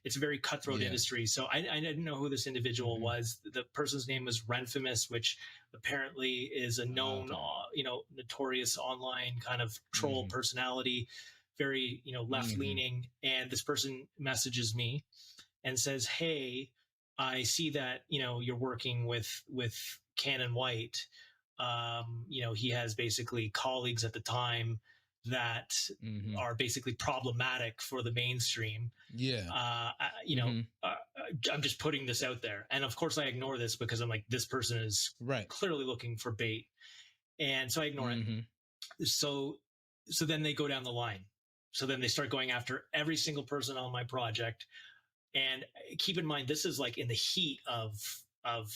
it's a very cutthroat industry. So I didn't know who this individual was. The person's name was Renfamous, which apparently is a known, notorious online kind of troll personality, very, left leaning. And this person messages me and says, "Hey, I see that, you're working with Canon White. He has basically colleagues at the time that are basically problematic for the mainstream. I'm just putting this out there." And of course I ignore this because I'm like, this person is clearly looking for bait. And so I ignore it. So then they go down the line. So then they start going after every single person on my project. And keep in mind, this is like in the heat of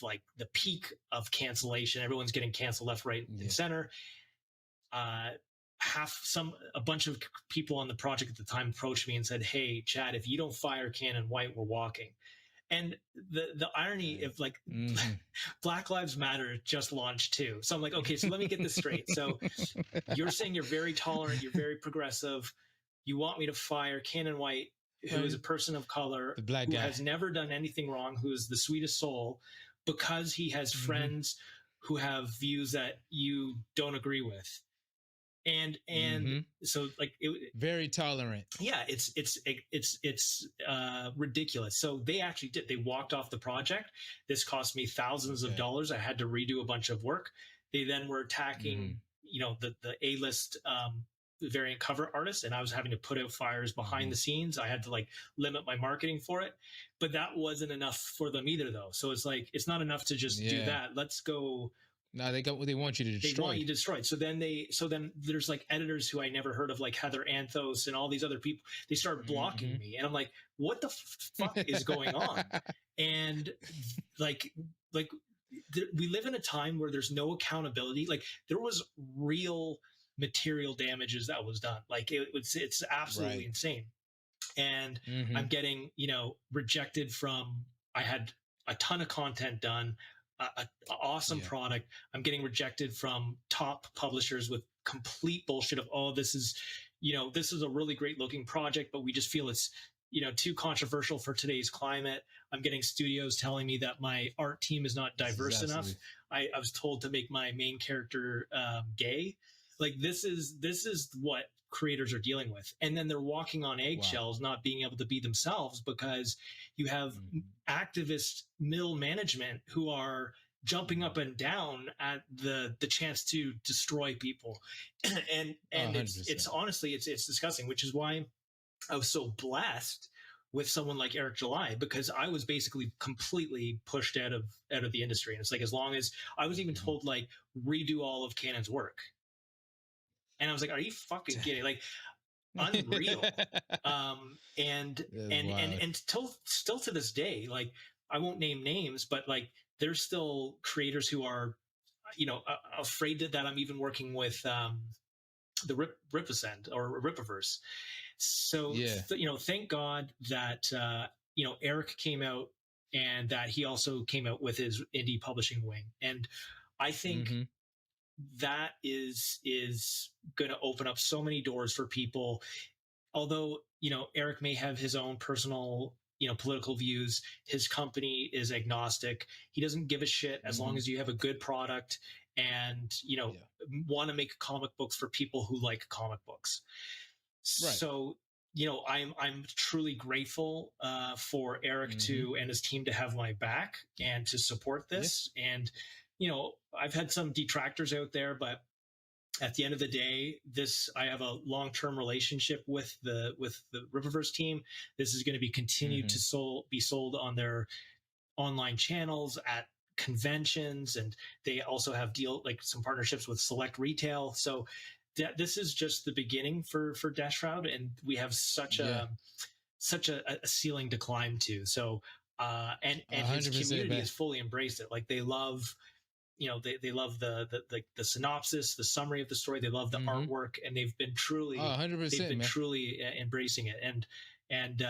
like the peak of cancellation. Everyone's getting canceled left, right, and center. A bunch of people on the project at the time approached me and said, "Hey, Chad, if you don't fire Canon White, we're walking." And the irony of like Black Lives Matter just launched too. So I'm like, okay, so let me get this straight. So you're saying you're very tolerant, you're very progressive. You want me to fire Canon White, who is a person of color, who has never done anything wrong, who is the sweetest soul, because he has friends who have views that you don't agree with. And so like very tolerant. Yeah, it's ridiculous. So they actually did. They walked off the project. This cost me thousands of dollars. I had to redo a bunch of work. They then were attacking, the A-list variant cover artist, and I was having to put out fires behind the scenes. I had to like limit my marketing for it, but that wasn't enough for them either, though. So it's like, it's not enough to just do that. Let's go. No, they want you to destroy. They want you destroyed. So then there's like editors who I never heard of, like Heather Anthos and all these other people. They start blocking me, and I'm like, what the fuck is going on? And like we live in a time where there's no accountability. Like there was real material damages that was done. Like it's absolutely insane. And I'm getting, rejected from, I had a ton of content done, a awesome product. I'm getting rejected from top publishers with complete bullshit of, "Oh, this is a really great looking project, but we just feel it's, too controversial for today's climate." I'm getting studios telling me that my art team is not diverse enough. I was told to make my main character gay. Like this is what creators are dealing with. And then they're walking on eggshells, not being able to be themselves, because you have activist middle management who are jumping up and down at the chance to destroy people. and it's honestly, it's disgusting, which is why I was so blessed with someone like Eric July, because I was basically completely pushed out of the industry. And it's like, as long as I was even told, like, redo all of Canon's work. And I was like, are you fucking kidding? Like, unreal. And still to this day, like, I won't name names, but like, there's still creators who are, afraid that I'm even working with, the Ripasend or Ripaverse. So, thank God that, Eric came out, and that he also came out with his indie publishing wing. And I think that is going to open up so many doors for people. Although, Eric may have his own personal, political views, his company is agnostic. He doesn't give a shit as long as you have a good product and, want to make comic books for people who like comic books. Right. So, I'm truly grateful for Eric and his team to have my back and to support this. Yeah. And, I've had some detractors out there, but at the end of the day, I have a long-term relationship with the Ripaverse team. This is going to be continued to be sold on their online channels, at conventions, and they also have some partnerships with select retail. So this is just the beginning for Deathshroud, and we have such a ceiling to climb to. So and his community has fully embraced it. Like, they love, they love the synopsis, the summary of the story. They love the artwork, and they've been truly, 100%, truly embracing it. And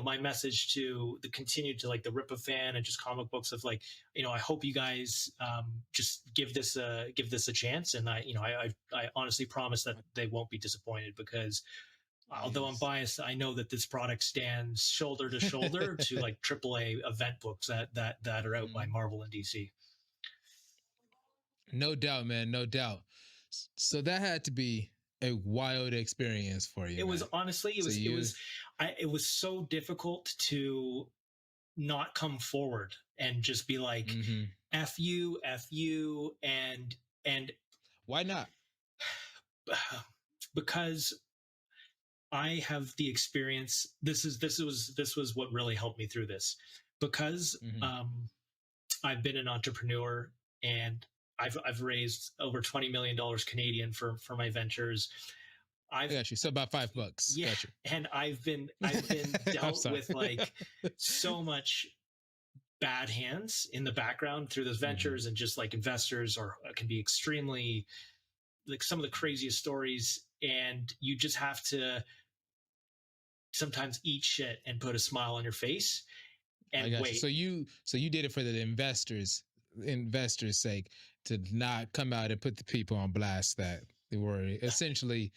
my message to the Ripa fan and just comic books of, like, I hope you guys just give this a chance. And I honestly promise that they won't be disappointed, because although I'm Yes. biased, I know that this product stands shoulder to shoulder to like AAA event books that are out by Mhm. Marvel and DC. No doubt, man. No doubt. So that had to be a wild experience for you, It was man. honestly, So you, it was so difficult to not come forward and just be like, hmm F you, and why not? because I have the experience. This was what really helped me through this, because hmm I've been an entrepreneur, and I've raised over $20 million Canadian for my ventures. I I've got you. So about $5. Yeah, Got you. and I've been I'm dealt sorry. with like so much bad hands in the background through those hmm ventures, and just like investors are can be extremely, like, some of the craziest stories, and you just have to sometimes eat shit and put a smile on your face I and got you. wait. So you did it for the investors' sake, to not come out and put the people on blast that they were essentially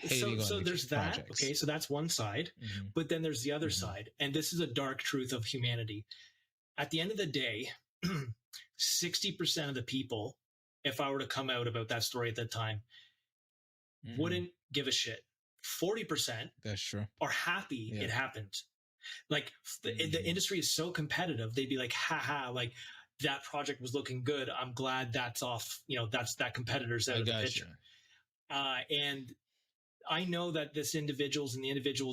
hating on So the there's that. Okay, projects. so that's one side, hmm but then there's the other hmm side, and this is a dark truth of humanity. At the end of the day, 60% of the people, if I were to come out about that story at that time, hmm wouldn't give a shit. 40% That's true. are happy Yeah. it happened. Like, the hmm industry is so competitive, they'd be like, haha, like, that project was looking good. I'm glad that's off. That competitor's out I of the got you. picture. And I know that the individuals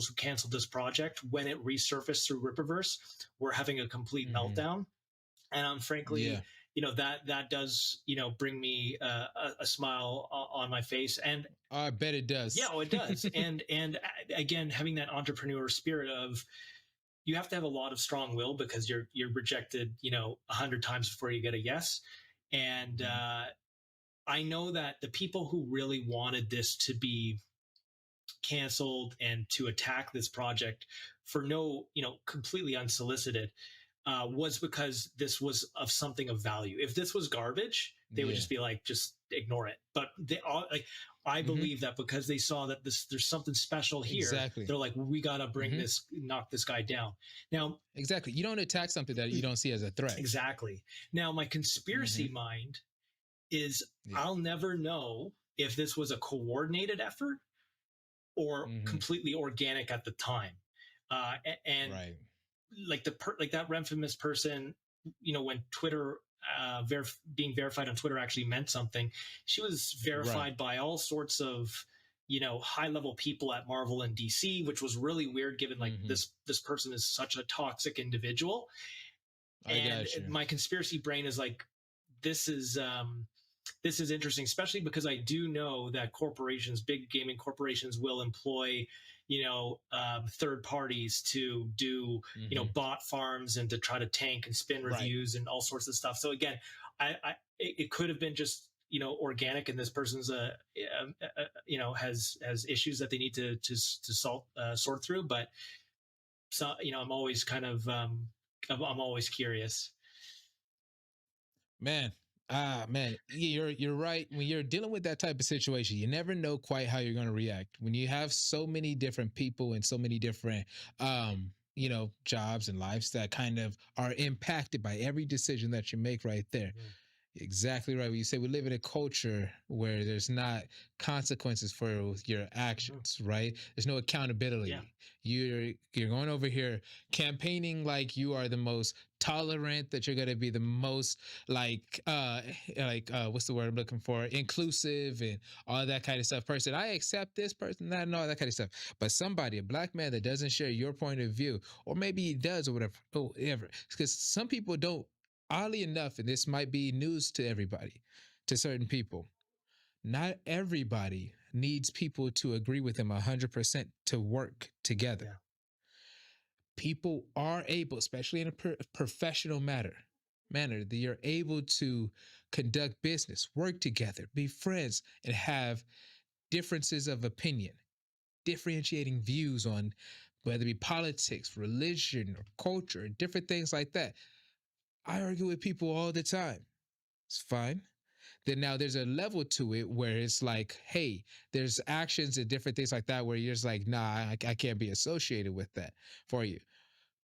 who canceled this project, when it resurfaced through Rippaverse, were having a complete hmm meltdown. And frankly, Yeah. that does bring me a smile on my face. And I bet it yeah, does. oh, it does. And again, having that entrepreneur spirit of, you have to have a lot of strong will, because you're rejected 100 times before you get a yes. And Mhm. I know that the people who really wanted this to be canceled and to attack this project for no, completely unsolicited, was because this was of something of value. If this was garbage, they would Yeah. just be like, just ignore it. But they all like, I hmm believe that because they saw that there's something special here, Exactly. they're like, we gotta hmm knock this guy down. Now, Exactly. You don't attack something that you don't see as a threat. exactly. Now, my conspiracy hmm mind is, Yeah. I'll never know if this was a coordinated effort or hmm completely organic at the time. And Right. like like that infamous person, when Twitter, being verified on Twitter actually meant something. She was Right. verified by all sorts of high level people at Marvel and DC, which was really weird, given like hmm this person is such a toxic individual. I And got you. my conspiracy brain is like, this is this is interesting, especially because I do know that corporations, big gaming corporations, will employ, third parties to do, hmm bot farms, and to try to tank and spin Right. reviews and all sorts of stuff. So again, it could have been just, organic, and this person's has issues that they need to sort through. But so, I'm always kind of I'm always curious. Man. Man, you're right. When you're dealing with that type of situation, you never know quite how you're going to react. When you have so many different people and so many different jobs and lives that kind of are impacted by every decision that you make right there. Mm-hmm. Exactly right. When you say we live in a culture where there's not consequences for your actions, right? There's no accountability. Yeah. You're going over here campaigning like you are the most tolerant, that you're going to be the most what's the word I'm looking for? Inclusive and all that kind of stuff. Person, I accept this person, that, and all that kind of stuff. But somebody, a black man that doesn't share your point of view, or maybe he does, or whatever, because some people don't. Oddly enough, and this might be news to everybody, to certain people, not everybody needs people to agree with them 100% to work together. Yeah. People are able, especially in a professional manner, that you're able to conduct business, work together, be friends, and have differences of opinion, differentiating views on whether it be politics, religion, or culture, different things like that. I argue with people all the time. It's fine. then now there's a level to it where it's like, hey, there's actions and different things like that where you're just like, nah, I can't be associated with that for you.